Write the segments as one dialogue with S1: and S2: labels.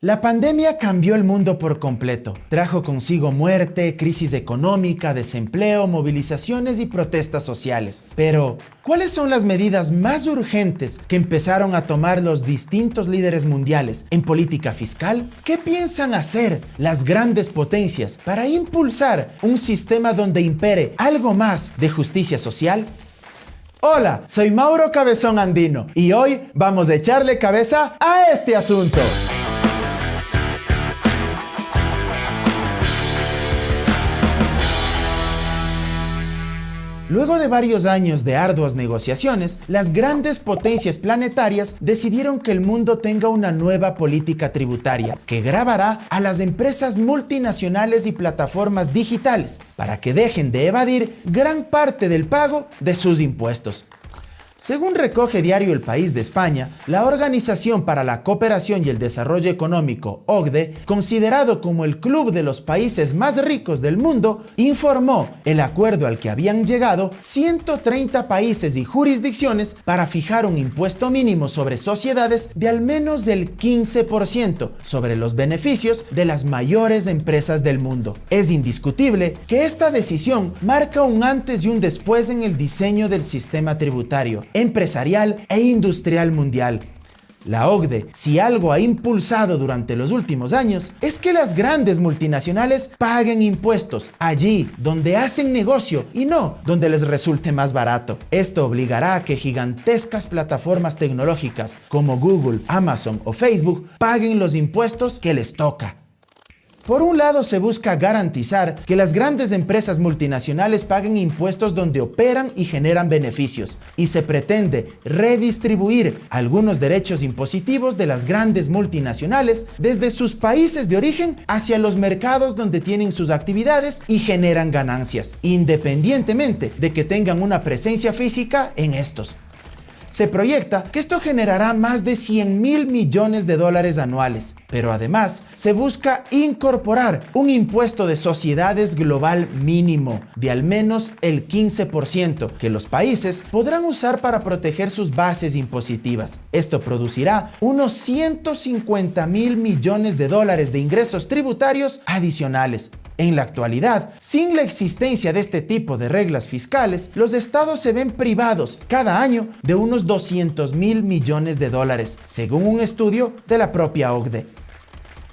S1: La pandemia cambió el mundo por completo. Trajo consigo muerte, crisis económica, desempleo, movilizaciones y protestas sociales. Pero, ¿cuáles son las medidas más urgentes que empezaron a tomar los distintos líderes mundiales en política fiscal? ¿Qué piensan hacer las grandes potencias para impulsar un sistema donde impere algo más de justicia social? Hola, soy Mauro Cabezón Andino y hoy vamos a echarle cabeza a este asunto. Luego de varios años de arduas negociaciones, las grandes potencias planetarias decidieron que el mundo tenga una nueva política tributaria que gravará a las empresas multinacionales y plataformas digitales para que dejen de evadir gran parte del pago de sus impuestos. Según recoge diario El País de España, la Organización para la Cooperación y el Desarrollo Económico, OCDE, considerado como el club de los países más ricos del mundo, informó el acuerdo al que habían llegado 130 países y jurisdicciones para fijar un impuesto mínimo sobre sociedades de al menos el 15% sobre los beneficios de las mayores empresas del mundo. Es indiscutible que esta decisión marca un antes y un después en el diseño del sistema tributario, empresarial e industrial mundial. La OCDE, si algo ha impulsado durante los últimos años, es que las grandes multinacionales paguen impuestos allí donde hacen negocio y no donde les resulte más barato. Esto obligará a que gigantescas plataformas tecnológicas como Google, Amazon o Facebook paguen los impuestos que les toca. Por un lado, se busca garantizar que las grandes empresas multinacionales paguen impuestos donde operan y generan beneficios, y se pretende redistribuir algunos derechos impositivos de las grandes multinacionales desde sus países de origen hacia los mercados donde tienen sus actividades y generan ganancias, independientemente de que tengan una presencia física en estos. Se proyecta que esto generará más de 100.000 millones de dólares anuales, pero además se busca incorporar un impuesto de sociedades global mínimo de al menos el 15% que los países podrán usar para proteger sus bases impositivas. Esto producirá unos 150.000 millones de dólares de ingresos tributarios adicionales. En la actualidad, sin la existencia de este tipo de reglas fiscales, los estados se ven privados cada año de unos 200.000 millones de dólares, según un estudio de la propia OCDE.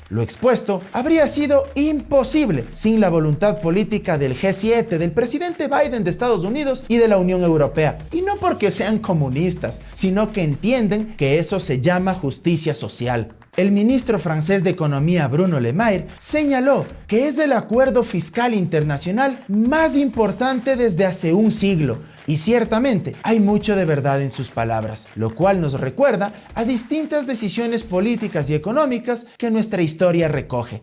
S1: Lo expuesto habría sido imposible sin la voluntad política del G7, del presidente Biden de Estados Unidos y de la Unión Europea. Y no porque sean comunistas, sino que entienden que eso se llama justicia social. El ministro francés de Economía Bruno Le Maire señaló que es el acuerdo fiscal internacional más importante desde hace un siglo. Y ciertamente hay mucho de verdad en sus palabras, lo cual nos recuerda a distintas decisiones políticas y económicas que nuestra historia recoge.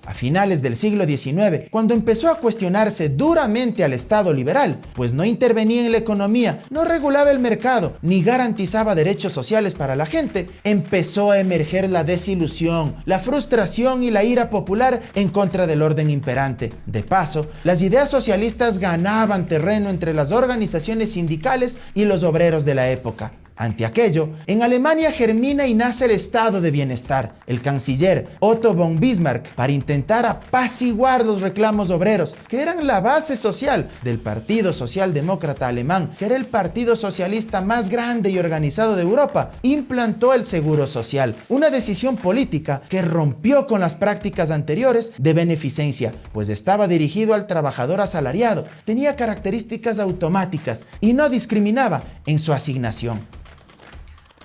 S1: A finales del siglo XIX, cuando empezó a cuestionarse duramente al Estado liberal, pues no intervenía en la economía, no regulaba el mercado, ni garantizaba derechos sociales para la gente, empezó a emerger la desilusión, la frustración y la ira popular en contra del orden imperante. De paso, las ideas socialistas ganaban terreno entre las organizaciones sindicales y los obreros de la época. Ante aquello, en Alemania germina y nace el Estado de Bienestar. El canciller Otto von Bismarck, para intentar apaciguar los reclamos obreros, que eran la base social del Partido Socialdemócrata Alemán, que era el partido socialista más grande y organizado de Europa, implantó el Seguro Social, una decisión política que rompió con las prácticas anteriores de beneficencia, pues estaba dirigido al trabajador asalariado, tenía características automáticas y no discriminaba en su asignación.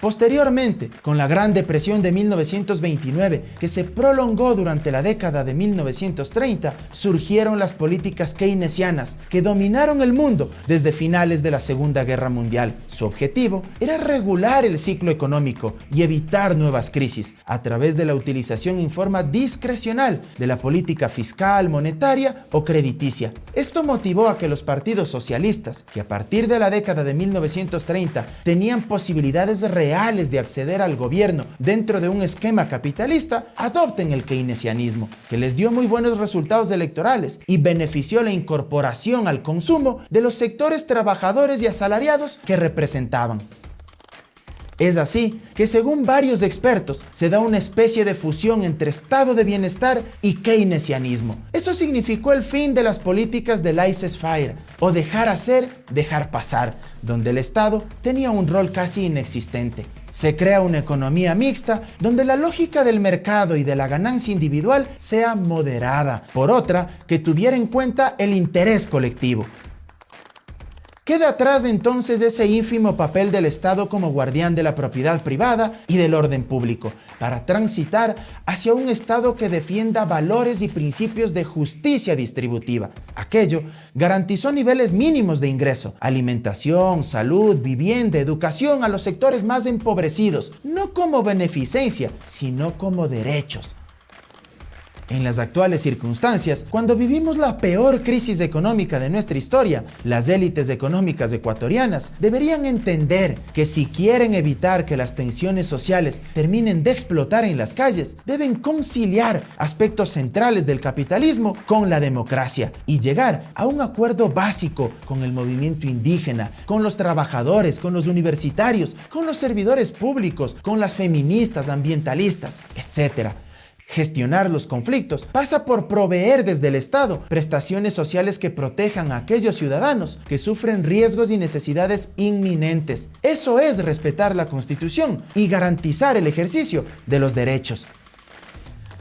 S1: Posteriormente, con la Gran Depresión de 1929, que se prolongó durante la década de 1930, surgieron las políticas keynesianas que dominaron el mundo desde finales de la Segunda Guerra Mundial. Su objetivo era regular el ciclo económico y evitar nuevas crisis a través de la utilización en forma discrecional de la política fiscal, monetaria o crediticia. Esto motivó a que los partidos socialistas, que a partir de la década de 1930 tenían posibilidades reales de acceder al gobierno dentro de un esquema capitalista, adopten el keynesianismo, que les dio muy buenos resultados electorales y benefició la incorporación al consumo de los sectores trabajadores y asalariados que representaban. Es así que, según varios expertos, se da una especie de fusión entre estado de bienestar y keynesianismo. Eso significó el fin de las políticas de laissez-faire, o dejar hacer, dejar pasar, donde el Estado tenía un rol casi inexistente. Se crea una economía mixta donde la lógica del mercado y de la ganancia individual sea moderada, por otra que tuviera en cuenta el interés colectivo. Queda atrás entonces ese ínfimo papel del Estado como guardián de la propiedad privada y del orden público, para transitar hacia un Estado que defienda valores y principios de justicia distributiva. Aquello garantizó niveles mínimos de ingreso, alimentación, salud, vivienda, educación a los sectores más empobrecidos, no como beneficencia, sino como derechos. En las actuales circunstancias, cuando vivimos la peor crisis económica de nuestra historia, las élites económicas ecuatorianas deberían entender que si quieren evitar que las tensiones sociales terminen de explotar en las calles, deben conciliar aspectos centrales del capitalismo con la democracia y llegar a un acuerdo básico con el movimiento indígena, con los trabajadores, con los universitarios, con los servidores públicos, con las feministas, ambientalistas, etc. Gestionar los conflictos pasa por proveer desde el Estado prestaciones sociales que protejan a aquellos ciudadanos que sufren riesgos y necesidades inminentes. Eso es respetar la Constitución y garantizar el ejercicio de los derechos.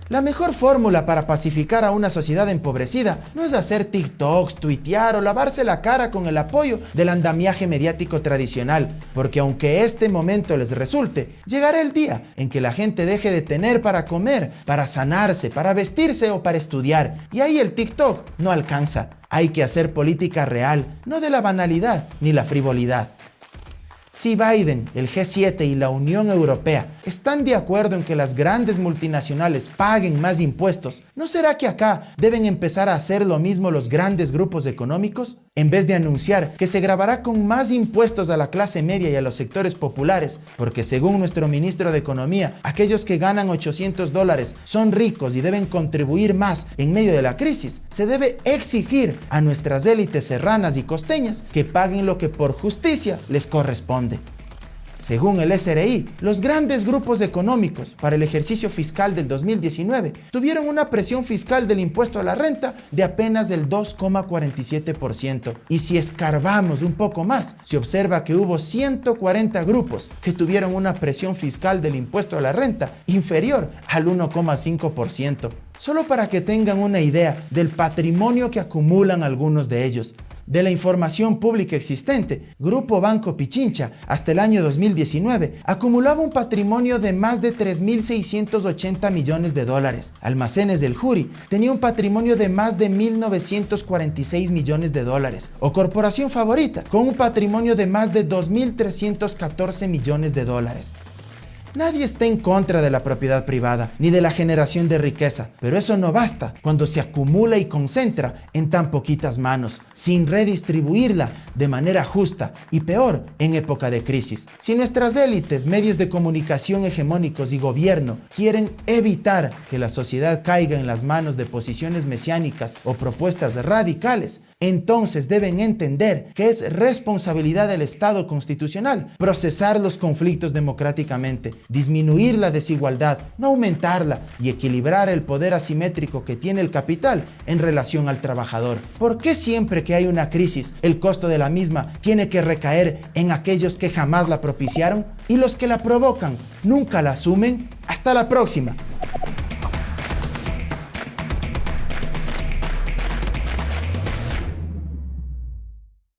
S1: La mejor fórmula para pacificar a una sociedad empobrecida no es hacer TikToks, tuitear o lavarse la cara con el apoyo del andamiaje mediático tradicional, porque aunque este momento les resulte, llegará el día en que la gente deje de tener para comer, para sanarse, para vestirse o para estudiar, y ahí el TikTok no alcanza. Hay que hacer política real, no de la banalidad ni la frivolidad. Si Biden, el G7 y la Unión Europea están de acuerdo en que las grandes multinacionales paguen más impuestos, ¿no será que acá deben empezar a hacer lo mismo los grandes grupos económicos? En vez de anunciar que se gravará con más impuestos a la clase media y a los sectores populares, porque según nuestro ministro de Economía, aquellos que ganan $800 son ricos y deben contribuir más en medio de la crisis, se debe exigir a nuestras élites serranas y costeñas que paguen lo que por justicia les corresponde. Según el SRI, los grandes grupos económicos para el ejercicio fiscal del 2019 tuvieron una presión fiscal del impuesto a la renta de apenas del 2,47%. Y si escarbamos un poco más, se observa que hubo 140 grupos que tuvieron una presión fiscal del impuesto a la renta inferior al 1,5%. Solo para que tengan una idea del patrimonio que acumulan algunos de ellos. De la información pública existente, Grupo Banco Pichincha, hasta el año 2019, acumulaba un patrimonio de más de 3.680 millones de dólares. Almacenes del Juri tenía un patrimonio de más de 1.946 millones de dólares. O Corporación Favorita, con un patrimonio de más de 2.314 millones de dólares. Nadie está en contra de la propiedad privada ni de la generación de riqueza, pero eso no basta cuando se acumula y concentra en tan poquitas manos, sin redistribuirla de manera justa y peor en época de crisis. Si nuestras élites, medios de comunicación hegemónicos y gobierno quieren evitar que la sociedad caiga en las manos de posiciones mesiánicas o propuestas radicales, entonces deben entender que es responsabilidad del Estado constitucional procesar los conflictos democráticamente, disminuir la desigualdad, no aumentarla y equilibrar el poder asimétrico que tiene el capital en relación al trabajador. ¿Por qué siempre que hay una crisis el costo de la misma tiene que recaer en aquellos que jamás la propiciaron y los que la provocan nunca la asumen? Hasta la próxima.